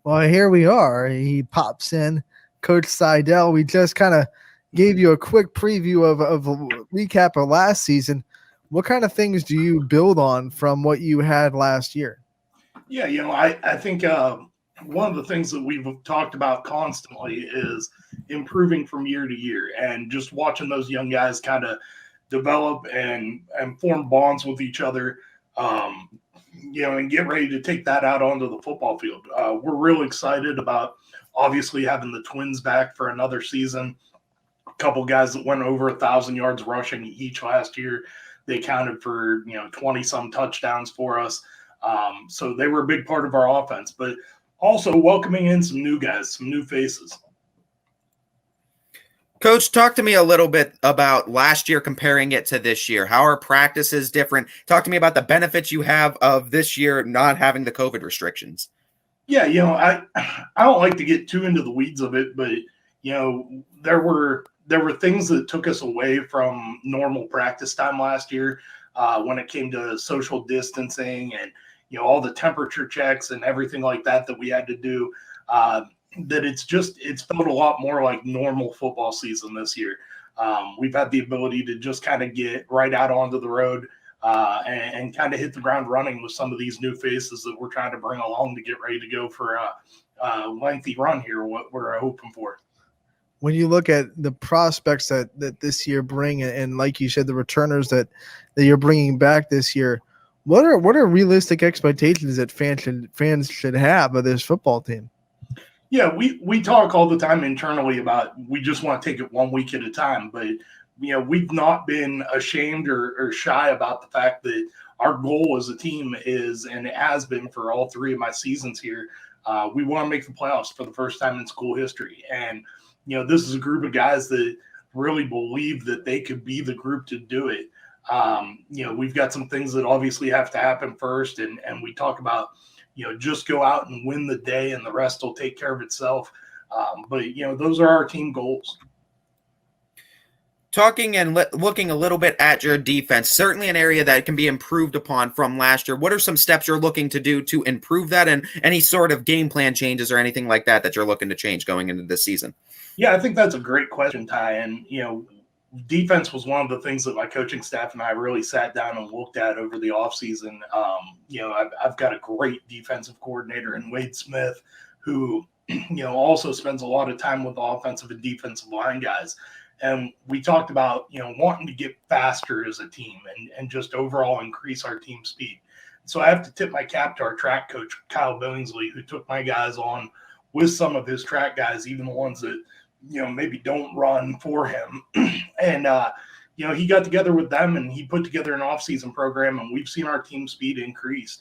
Well, here we are. He pops in, Coach Seidel. We just kind of gave you a quick preview of a recap of last season. What kind of things do you build on from what you had last year? Yeah, I think one of the things that we've talked about constantly is improving from year to year and just watching those young guys kind of develop and form bonds with each other, and get ready to take that out onto the football field. We're real excited about obviously having the Twins back for another season. A couple guys that went over 1,000 yards rushing each last year. They counted for 20 some touchdowns for us. So they were a big part of our offense, but also welcoming in some new guys, some new faces. Coach, talk to me a little bit about last year, comparing it to this year. How are practices different? Talk to me about the benefits you have of this year not having the COVID restrictions. Yeah, I don't like to get too into the weeds of it, but there were things that took us away from normal practice time last year when it came to social distancing and all the temperature checks and everything like that we had to do. That it's felt a lot more like normal football season this year. We've had the ability to just kind of get right out onto the road and kind of hit the ground running with some of these new faces that we're trying to bring along to get ready to go for a lengthy run here, what we're hoping for. When you look at the prospects that this year bring, and like you said, the returners that you're bringing back this year, what are realistic expectations that fans should have of this football team? Yeah, we talk all the time internally about we just want to take it 1 week at a time, but we've not been ashamed or shy about the fact that our goal as a team is, and it has been for all three of my seasons here, we want to make the playoffs for the first time in school history. And this is a group of guys that really believe that they could be the group to do it. We've got some things that obviously have to happen first, and we talk about just go out and win the day and the rest will take care of itself. But those are our team goals. Talking and looking a little bit at your defense, certainly an area that can be improved upon from last year. What are some steps you're looking to do to improve that, and any sort of game plan changes or anything like that you're looking to change going into this season? Yeah, I think that's a great question, Ty. And, defense was one of the things that my coaching staff and I really sat down and looked at over the offseason. I've got a great defensive coordinator in Wade Smith who, also spends a lot of time with the offensive and defensive line guys. And we talked about, wanting to get faster as a team and just overall increase our team speed. So I have to tip my cap to our track coach, Kyle Billingsley, who took my guys on with some of his track guys, even the ones that, maybe don't run for him. And, he got together with them and he put together an off-season program, and we've seen our team speed increase.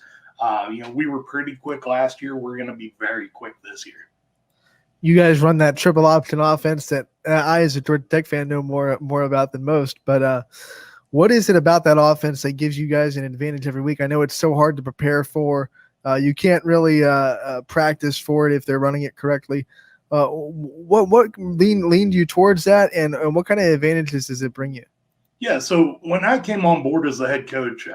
We were pretty quick last year. We're going to be very quick this year. You guys run that triple option offense that I, as a Georgia Tech fan, know more about than most. But what is it about that offense that gives you guys an advantage every week? I know it's so hard to prepare for. You can't really practice for it if they're running it correctly. What leaned you towards that, and what kind of advantages does it bring you? Yeah, so when I came on board as the head coach,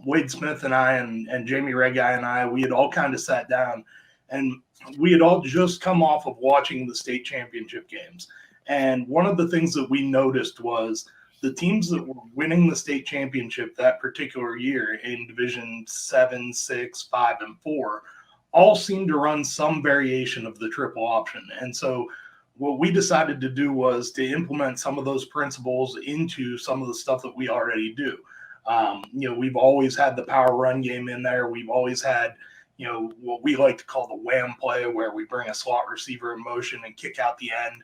Wade Smith and I and Jamie Regai and I, we had all kind of sat down, and we had all just come off of watching the state championship games. And one of the things that we noticed was the teams that were winning the state championship that particular year in Division 7, 6, 5, and 4 all seemed to run some variation of the triple option. And so what we decided to do was to implement some of those principles into some of the stuff that we already do. We've always had the power run game in there. We've always had, what we like to call the wham play, where we bring a slot receiver in motion and kick out the end.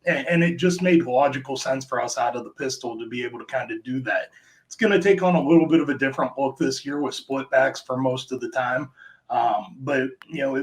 And it just made logical sense for us out of the pistol to be able to kind of do that. It's going to take on a little bit of a different look this year with split backs for most of the time. But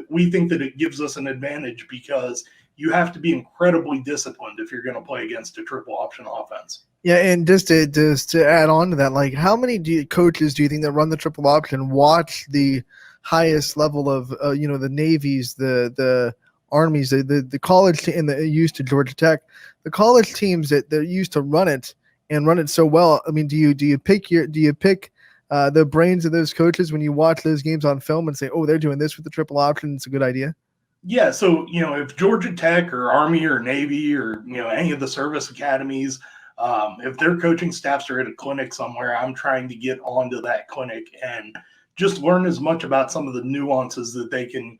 we think that it gives us an advantage because you have to be incredibly disciplined if you're going to play against a triple option offense. Yeah, and just to add on to that, like, how many coaches do you think that run the triple option watch the highest level of the Navies, the Armies, the college and the used to Georgia Tech, the college teams that they're used to run it and run it so well? I mean, do you pick the brains of those coaches when you watch those games on film and say, oh, they're doing this with the triple option, it's a good idea? Yeah, so if Georgia Tech or Army or Navy or any of the service academies, if their coaching staffs are at a clinic somewhere, I'm trying to get onto that clinic and just learn as much about some of the nuances that they can,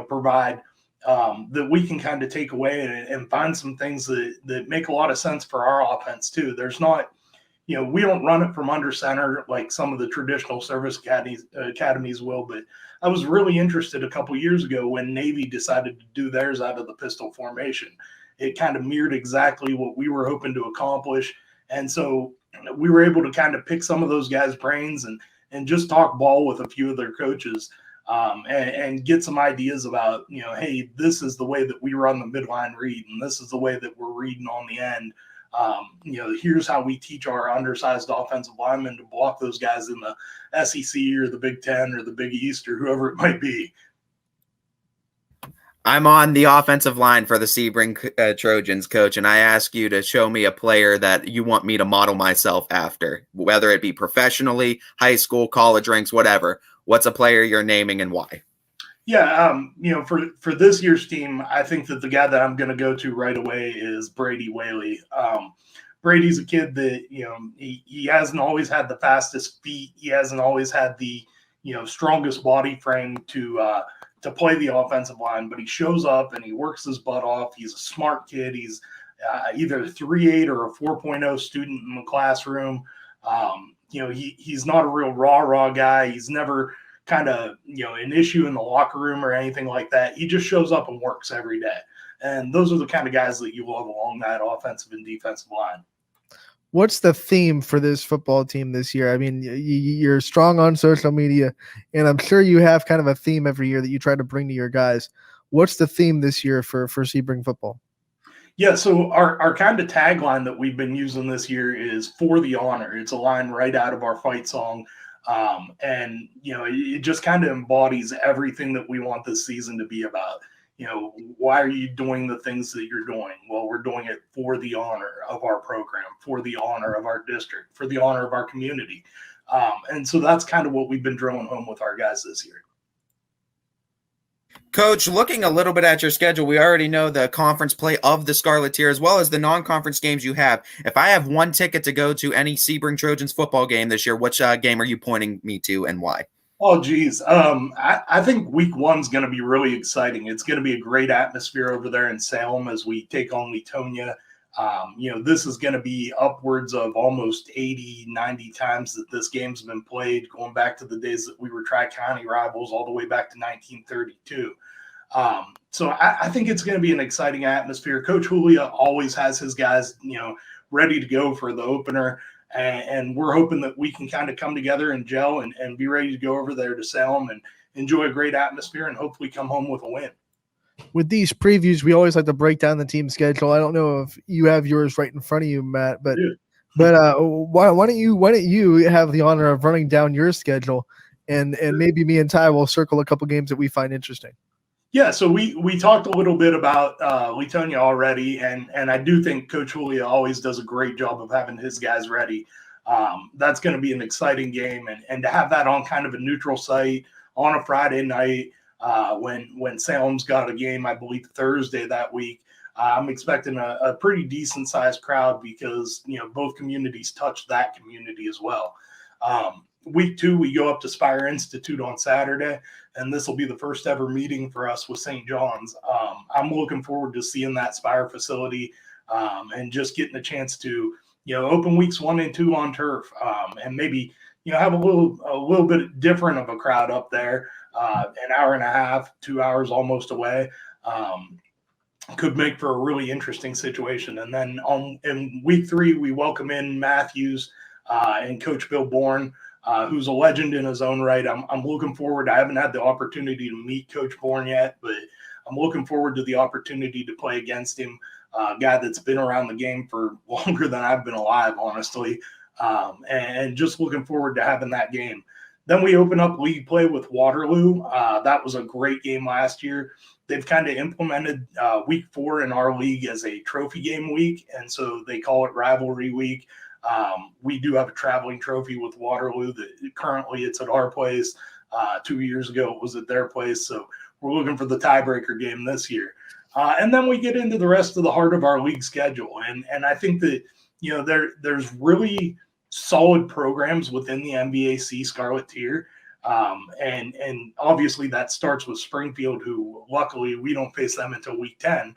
provide, that we can kind of take away and find some things that make a lot of sense for our offense too. There's not, we don't run it from under center like some of the traditional service academies will, but I was really interested a couple years ago when Navy decided to do theirs out of the pistol formation. It kind of mirrored exactly what we were hoping to accomplish. And so we were able to kind of pick some of those guys' brains and just talk ball with a few of their coaches, and get some ideas about, hey, this is the way that we run the midline read, and this is the way that we're reading on the end. Here's how we teach our undersized offensive linemen to block those guys in the SEC or the Big Ten or the Big East or whoever it might be. I'm on the offensive line for the Sebring Trojans, coach, and I ask you to show me a player that you want me to model myself after, whether it be professionally, high school, college ranks, whatever. What's a player you're naming and why? Yeah, for this year's team, I think that the guy that I'm going to go to right away is Brady Whaley. Brady's a kid that, he hasn't always had the fastest feet. He hasn't always had the, strongest body frame to play the offensive line, but he shows up and he works his butt off. He's a smart kid. He's either a 3.8 or a 4.0 student in the classroom. He's not a real rah guy. He's never kind of, an issue in the locker room or anything like that. He just shows up and works every day. And those are the kind of guys that you love along that offensive and defensive line. What's the theme for this football team this year? I mean, you're strong on social media, and I'm sure you have kind of a theme every year that you try to bring to your guys. What's the theme this year for Sebring football? Yeah, so our kind of tagline that we've been using this year is "For the Honor." It's a line right out of our fight song. And it just kind of embodies everything that we want this season to be about. Why are you doing the things that you're doing? Well, we're doing it for the honor of our program, for the honor of our district, for the honor of our community. And so that's kind of what we've been drilling home with our guys this year. Coach, looking a little bit at your schedule, we already know the conference play of the Scarlet Tier as well as the non-conference games you have. If I have one ticket to go to any Sebring Trojans football game this year, which game are you pointing me to and why? Oh, geez. I think week one's going to be really exciting. It's going to be a great atmosphere over there in Salem as we take on Leetonia. This is going to be upwards of almost 80, 90 times that this game's been played, going back to the days that we were Tri-County rivals all the way back to 1932. So I think it's going to be an exciting atmosphere. Coach Julia always has his guys, ready to go for the opener. And we're hoping that we can kind of come together and gel and be ready to go over there to Salem and enjoy a great atmosphere and hopefully come home with a win. With these previews, we always like to break down the team schedule. I don't know if you have yours right in front of you, Matt, but why don't you have the honor of running down your schedule, and maybe me and Ty will circle a couple games that we find interesting. Yeah, so we talked a little bit about Leetonia already, and I do think Coach Julia always does a great job of having his guys ready. That's going to be an exciting game, and to have that on kind of a neutral site on a Friday night when Salem's got a game, I believe Thursday that week, I'm expecting a pretty decent sized crowd because both communities touch that community as well. Week 2, we go up to Spire Institute on Saturday, and this will be the first ever meeting for us with St. John's. I'm looking forward to seeing that Spire facility and just getting a chance to, open weeks 1 and 2 on turf, and maybe, have a little bit different of a crowd up there, an hour and a half, 2 hours almost away. Could make for a really interesting situation. And then in week 3, we welcome in Matthews and Coach Bill Bourne, who's a legend in his own right. I'm looking forward. I haven't had the opportunity to meet Coach Bourne yet, but I'm looking forward to the opportunity to play against him, a guy that's been around the game for longer than I've been alive, honestly, and just looking forward to having that game. Then we open up league play with Waterloo. That was a great game last year. They've kind of implemented week 4 in our league as a trophy game week, and so they call it rivalry week. We do have a traveling trophy with Waterloo that currently it's at our place. 2 years ago it was at their place. So we're looking for the tiebreaker game this year. And then we get into the rest of the heart of our league schedule. And I think that, there's really solid programs within the MVAC Scarlet tier. And obviously that starts with Springfield, who luckily we don't face them until week 10.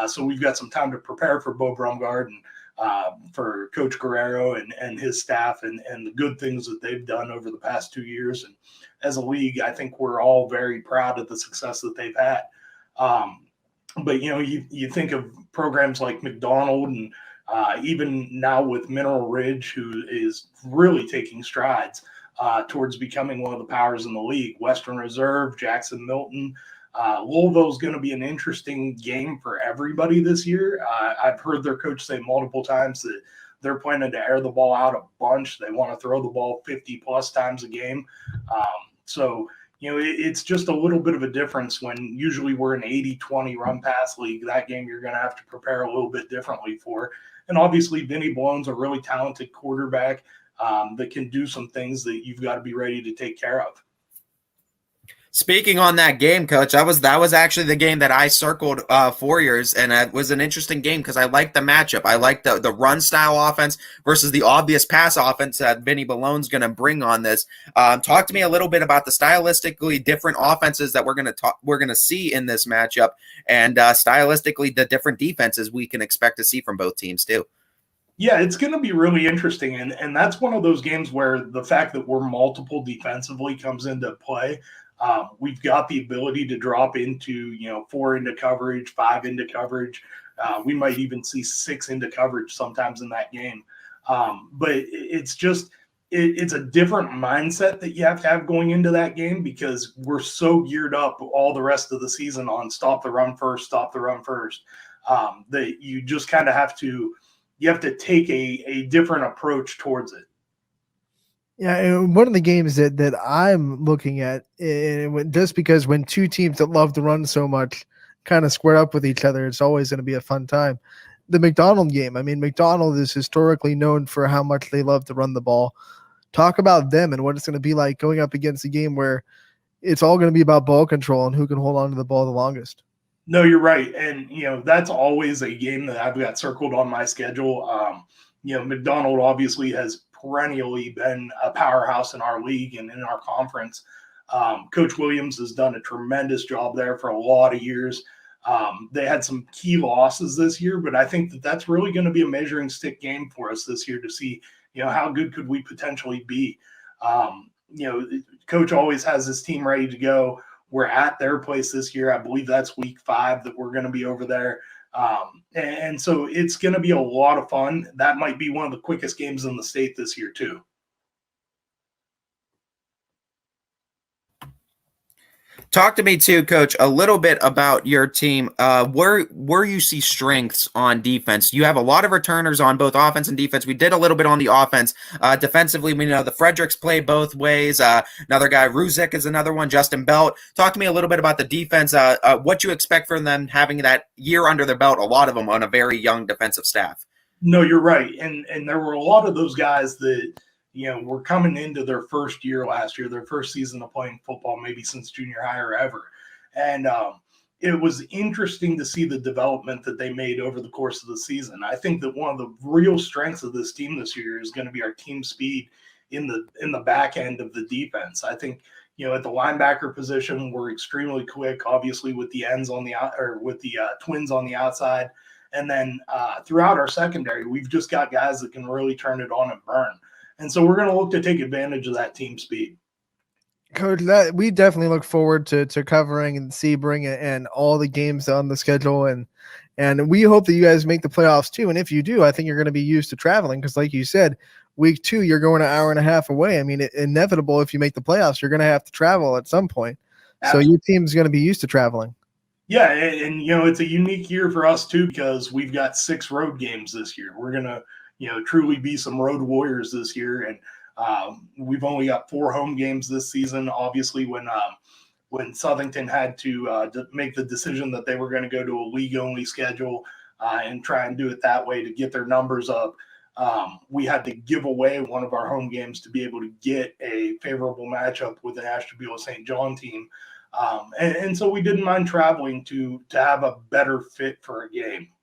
So we've got some time to prepare for Bo Brumgard and for Coach Guerrero and his staff and the good things that they've done over the past 2 years. And as a league, I think we're all very proud of the success that they've had. But, you think of programs like McDonald and even now with Mineral Ridge, who is really taking strides towards becoming one of the powers in the league. Western Reserve, Jackson Milton. Louisville's going to be an interesting game for everybody this year. I've heard their coach say multiple times that they're planning to air the ball out a bunch. They want to throw the ball 50-plus times a game. So it's just a little bit of a difference when usually we're an 80-20 run-pass league. That game you're going to have to prepare a little bit differently for. And obviously, Vinny Ballone's a really talented quarterback that can do some things that you've got to be ready to take care of. Speaking on that game, Coach, that was actually the game that I circled for yours, and it was an interesting game because I liked the matchup. I liked the run style offense versus the obvious pass offense that Vinny Ballone's going to bring on this. Talk to me a little bit about the stylistically different offenses that we're going to see in this matchup, and stylistically the different defenses we can expect to see from both teams too. Yeah, it's going to be really interesting, and that's one of those games where the fact that we're multiple defensively comes into play. We've got the ability to drop into, 4 into coverage, 5 into coverage. We might even see 6 into coverage sometimes in that game. But it's just, it's a different mindset that you have to have going into that game because we're so geared up all the rest of the season on stop the run first, that you just kind of have to take a different approach towards it. Yeah, and one of the games that I'm looking at, just because when two teams that love to run so much kind of square up with each other, it's always going to be a fun time. The McDonald game. I mean, McDonald is historically known for how much they love to run the ball. Talk about them and what it's going to be like going up against a game where it's all going to be about ball control and who can hold on to the ball the longest. No, you're right. And, that's always a game that I've got circled on my schedule. McDonald obviously has perennially been a powerhouse in our league and in our conference. Coach Williams has done a tremendous job there for a lot of years. They had some key losses this year, but I think that's really going to be a measuring stick game for us this year to see, how good could we potentially be. Coach always has his team ready to go. We're at their place this year. I believe that's week 5 that we're going to be over there. And so it's going to be a lot of fun. That might be one of the quickest games in the state this year too. Talk to me too, Coach, a little bit about your team. Where you see strengths on defense. You have a lot of returners on both offense and defense. We did a little bit on the offense. Defensively, we know the Fredericks play both ways. Another guy, Ruzek, is another one. Justin Belt. Talk to me a little bit about the defense. What you expect from them having that year under their belt. A lot of them on a very young defensive staff. No, you're right, and there were a lot of those guys that were coming into their first year last year, their first season of playing football, maybe since junior high or ever. And it was interesting to see the development that they made over the course of the season. I think that one of the real strengths of this team this year is going to be our team speed in the back end of the defense. I think, at the linebacker position, we're extremely quick, obviously with the ends on the out, or with the twins on the outside. And then throughout our secondary, we've just got guys that can really turn it on and burn. And so we're going to look to take advantage of that team speed. Coach, we definitely look forward to covering and Sebring and all the games on the schedule. And we hope that you guys make the playoffs too. And if you do, I think you're going to be used to traveling because like you said, week 2, you're going an hour and a half away. I mean, inevitable if you make the playoffs, you're going to have to travel at some point. Absolutely. So your team's going to be used to traveling. Yeah, and it's a unique year for us too because we've got 6 road games this year. We're going to truly be some road warriors this year. And we've only got 4 home games this season. Obviously, when Southington had to make the decision that they were going to go to a league-only schedule and try and do it that way to get their numbers up, we had to give away one of our home games to be able to get a favorable matchup with the Ashtabula St. John team. And so we didn't mind traveling to have a better fit for a game.